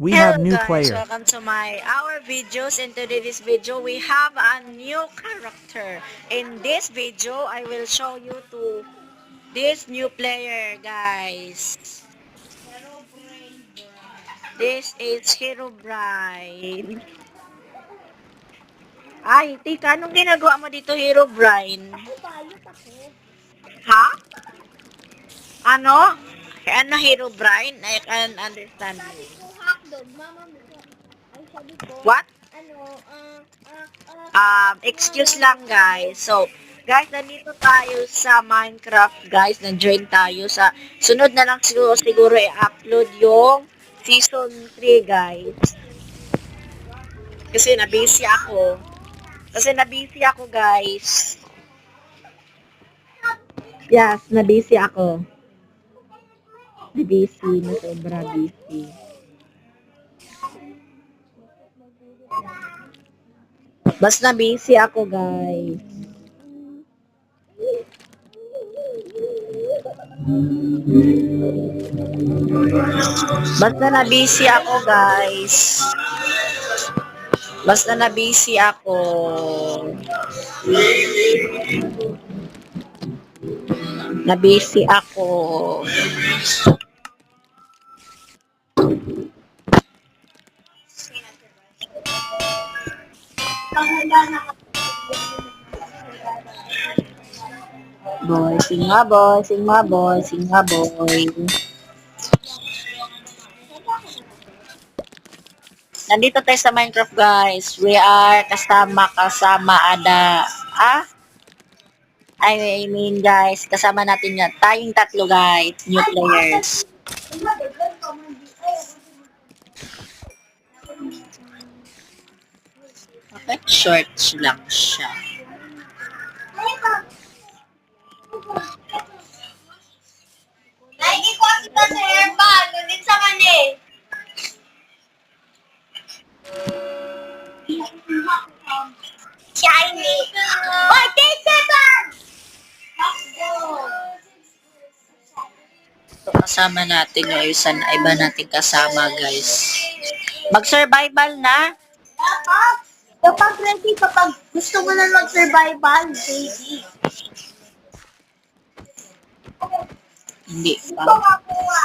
We Hello have new guys, player. welcome to our videos. In today's video, we have a new character. In this video, I will show you to this new player, guys. This is Herobrine. Ay, tika, anong ginagawa mo dito, Herobrine? Ha? Ano? Ano, Herobrine? I can understand you. Hotdog, mama mo. Ay, sabi ko, What? ano, Excuse lang guys. So, guys, nandito tayo sa Minecraft, guys. Na-join tayo sa sunod na lang siguro i-upload yung season 3, guys. Kasi na-busy ako, guys. Yes, na-busy ako. Na-busy, na sobra busy. Basta busy ako, guys. Basta na busy ako, guys. Basta na busy ako. Na busy ako. Boy, sing nga boy, sing nga boy, sing nga boy. Nandito tayo sa Minecraft, guys. We are kasama ada. Ah? I mean, guys, kasama natin yan. Tayong tatlo, guys. New players. Okay, shorts lang siya. Lagi ko kita sa airbag, nandito sa mani. Shiny. Oh, 10 seconds! So, kasama natin yung iba natin kasama, guys. Mag-survival na. Kapag ready, kapag gusto mo na mag-survival, baby. Hindi Ito pa. makuha.